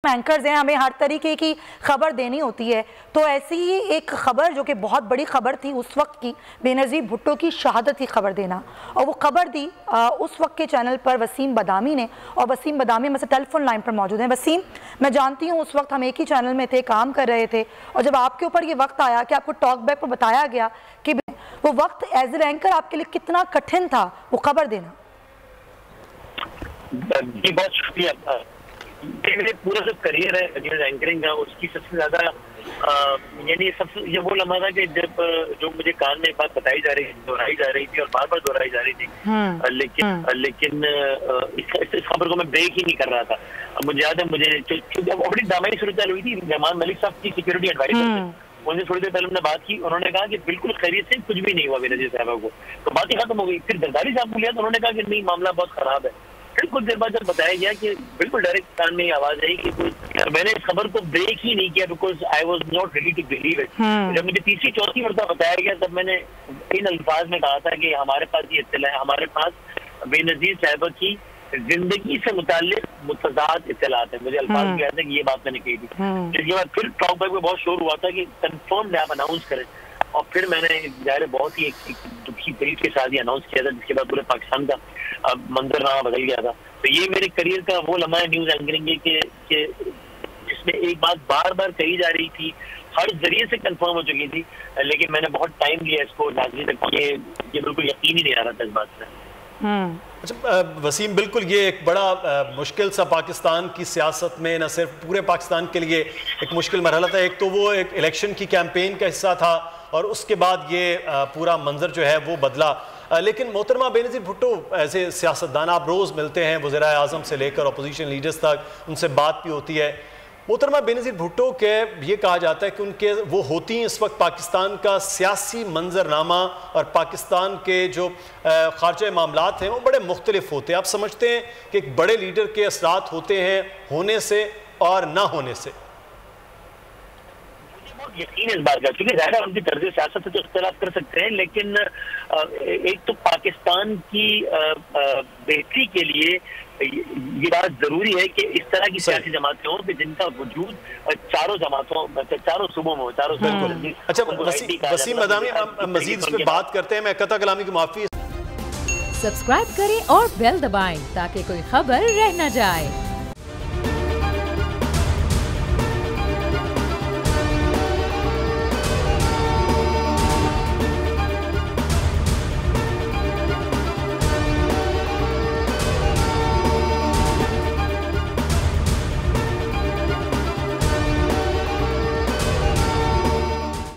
Anchors हैं, हमें हर तरीके की खबर देनी होती है। तो ऐसी ही एक खबर जो कि बहुत बड़ी खबर थी उस वक्त की, बेनज़ीर भुट्टो की शहादत की खबर देना, और वो खबर दी उस वक्त के चैनल पर वसीम बदामी ने। और वसीम बदामी में से टेलीफोन लाइन पर मौजूद हैं। वसीम, मैं जानती हूँ उस वक्त हम एक ही चैनल में थे, काम कर रहे थे, और जब आपके ऊपर ये वक्त आया कि आपको टॉक बैक पर बताया गया कि वो वक्त एज ए एंकर आपके लिए कितना कठिन था वो खबर देना। जी बहुत शुक्रिया। मेरे पूरा जो करियर है न्यूज एंकरिंग का, उसकी सबसे ज्यादा यानी सबसे ये वो लम्हा था कि जब जो मुझे कान में बात बताई जा रही थी, दोहराई जा रही थी और बार बार दोहराई जा रही थी, लेकिन इस खबर को मैं ब्रेक ही नहीं कर रहा था। मुझे याद है, मुझे ऑलरेडी ड्रामा की सूरत हुई थी, रहमान मलिक साहब की सिक्योरिटी एडवाइजर, उनसे थोड़ी देर पहले हमने बात की, उन्होंने कहा कि बिल्कुल खैरियत से कुछ भी नहीं हुआ बेनज़ीर साहबा को, तो बात ही खत्म हो गई। फिर जरदारी साहब को लिया तो उन्होंने कहा कि नहीं, मामला बहुत खराब है। फिर कुछ देर बाद जब बताया गया कि बिल्कुल डायरेक्ट कान में आवाज आई कि मैंने इस खबर को ब्रेक ही नहीं किया, because I was not ready to believe it. जब मुझे तीसरी चौथी मरतबा बताया गया तब मैंने इन अल्फाज में कहा था कि हमारे पास ये इत्तला है, हमारे पास बेनज़ीर साहिबा की जिंदगी से मुताल्लिक मुतज़ाद इत्तलात है। मुझे अल्फाज भी याद है कि ये बात मैंने कही थी। जिसके बाद फिर टॉक बैक में बहुत शोर हुआ था कि कंफर्म आप अनाउंस करें, और फिर मैंने ज़ाहिर बहुत ही एक दुखी दिल के साथ ही अनाउंस किया था, जिसके बाद पूरे पाकिस्तान का मंजरनामा बदल गया था। तो ये मेरे करियर का वो लम्हा है न्यूज एंकरिंग के जिसमें एक बात बार बार कही जा रही थी, हर जरिए से कंफर्म हो चुकी थी, लेकिन मैंने बहुत टाइम लिया इसको नाज़री तक। ये बिल्कुल यकीन ही नहीं आ रहा था इस बात से। अच्छा वसीम, बिल्कुल ये एक बड़ा मुश्किल सा पाकिस्तान की सियासत में, न सिर्फ पूरे पाकिस्तान के लिए एक मुश्किल मरहला था। एक तो वो एक इलेक्शन की कैंपेन का हिस्सा था और उसके बाद ये पूरा मंजर जो है वो बदला। लेकिन मोहतरमा बेनज़ीर भुट्टो ऐसे सियासतदान, आप रोज़ मिलते हैं वज़ीर आज़म से लेकर अपोजिशन लीडर्स तक, उनसे बात भी होती है। मोहतरमा बेनज़ीर भुट्टो के ये कहा जाता है कि उनके वो होती हैं इस वक्त पाकिस्तान का सियासी मंजरनामा और पाकिस्तान के जो खारजा मामलात हैं वो बड़े मुख्तलिफ होते हैं। आप समझते हैं कि एक बड़े लीडर के असरात होते हैं होने से और ना होने से? यकीन इस बात का, क्योंकि ज़ाहिर उनकी तर्ज सियासत से तो इख्तिलाफ कर सकते हैं, लेकिन एक तो पाकिस्तान की बेहतरी के लिए ये बात जरूरी है कि इस तरह की सियासी जमातें हों कि जिनका वजूद चारों जमातों, चारों सूबों में हो, चारों। अच्छा वसीम बदामी, हम मजीद इस पे बात करते हैं, मैं कता कलामी की माफी। सब्सक्राइब करें और बेल दबाएं ताकि कोई खबर रह न जाए।